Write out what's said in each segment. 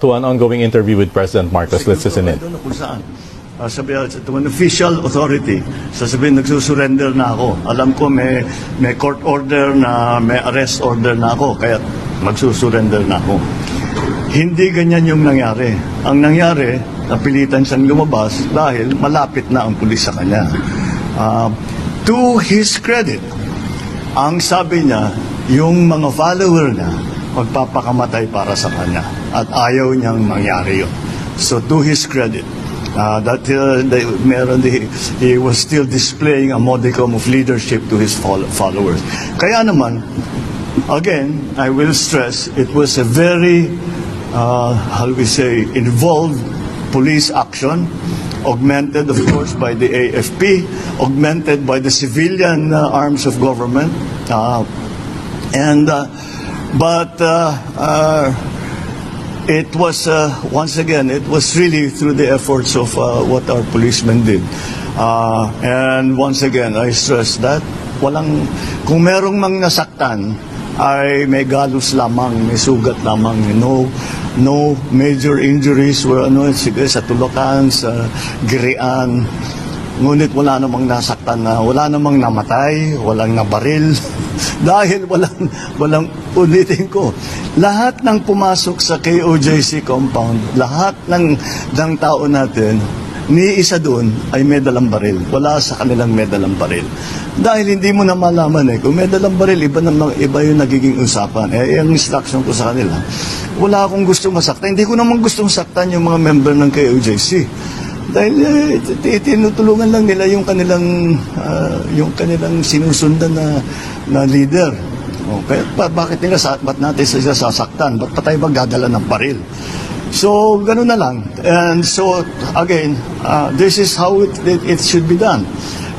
To an ongoing interview with President Marcos. Let's listen in. Kung saan. Sabihin, to an official authority, sasabihin nagsusurrender na ako. Alam ko may court order na, may arrest order na ako, kaya magsusurrender na ako. Hindi ganyan yung nangyari. Ang nangyari, napilitan siyang lumabas dahil malapit na ang pulis sa kanya. To his credit, ang sabi niya, yung mga follower niya, magpapakamatay para sa kanya. At ayaw niyang mangyari yun. So to his credit, he was still displaying a modicum of leadership to his followers. Kaya naman, again, I will stress, it was a very, involved police action, augmented, of course, by the AFP, augmented by the civilian arms of government, it was, once again, it was really through the efforts of what our policemen did. And once again, I stress that kung merong mang nasaktan, ay may galos lamang, may sugat lamang. No major injuries were sige, sa tulakan, sa girian. Ngunit wala namang nasaktan wala namang namatay, walang nabaril. Dahil walang ulitin ko. Lahat ng pumasok sa KOJC compound, lahat ng tao natin, ni isa doon ay may dalang baril. Wala sa kanilang may dalang baril. Dahil hindi mo na malaman kung may dalang baril, iba yung nagiging usapan. Ang instruction ko sa kanila, wala akong gusto masaktan. Hindi ko naman gustong saktan yung mga member ng KOJC. Dahil tinutulungan lang nila yung kanilang sinusundan na leader. Okay, bakit ba't natin sila sasaktan? Ba't pa tayo magdadala ng baril? So, ganun na lang. And so, again, this is how it should be done.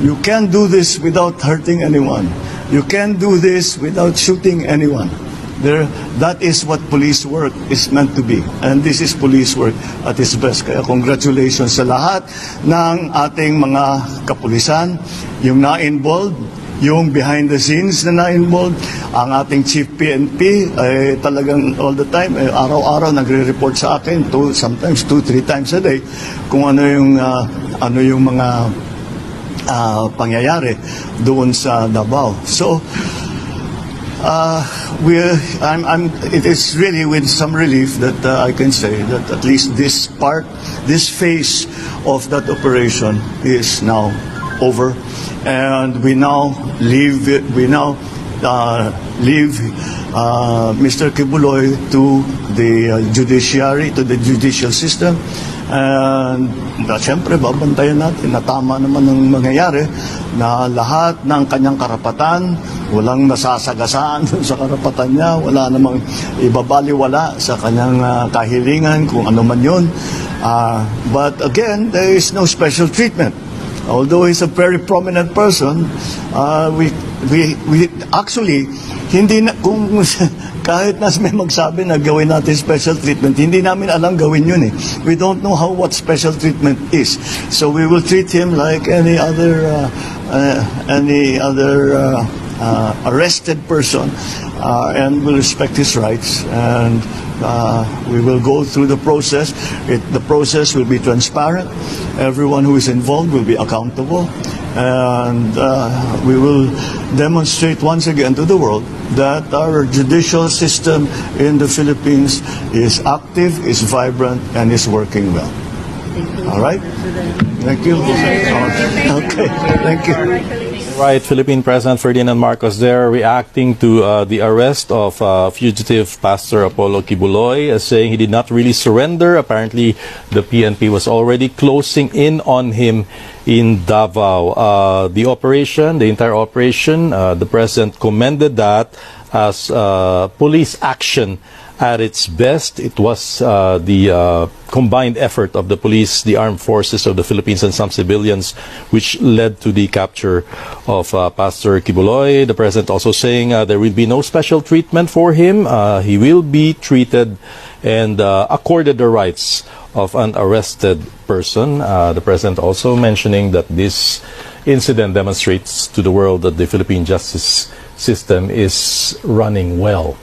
You can't do this without hurting anyone. You can't do this without shooting anyone. That is what police work is meant to be. And this is police work at its best. Kaya congratulations sa lahat ng ating mga kapulisan, yung na-involved, yung behind the scenes na na-involved, ang ating Chief PNP ay talagang all the time, araw-araw nagre-report sa akin, sometimes 2-3 times a day, kung ano yung mga pangyayari doon sa Davao. So, it is really with some relief that I can say that at least this phase of that operation is now over, and we now leave Mr. Kibuloy to the judiciary, to the judicial system. And siyempre, babantayan natin na tama naman ang mangyayari, na lahat ng kanyang karapatan, walang masasagasaan sa karapatan niya, wala namang ibabaliwala sa kanyang kahilingan, kung ano man yun. But again, there is no special treatment. Although he's a very prominent person, we actually, hindi na, kung kahit na may magsabi na gawin natin special treatment, hindi namin alam gawin yun We don't know what special treatment is. So we will treat him like any other arrested person, and will respect his rights, and we will go through the process. The process will be transparent. Everyone who is involved will be accountable, and we will demonstrate once again to the world that our judicial system in the Philippines is active, is vibrant, and is working well. All right? Thank you. Okay, thank you. Right, Philippine President Ferdinand Marcos there reacting to the arrest of fugitive Pastor Apollo Kibuloy, saying he did not really surrender. Apparently, the PNP was already closing in on him in Davao. The entire operation, the President commended that as police action at its best. It was the combined effort of the police, the armed forces of the Philippines, and some civilians, which led to the capture of Pastor Kibuloy. The President also saying there will be no special treatment for him. He will be treated and accorded the rights of an arrested person. The President also mentioning that this incident demonstrates to the world that the Philippine justice system is running well.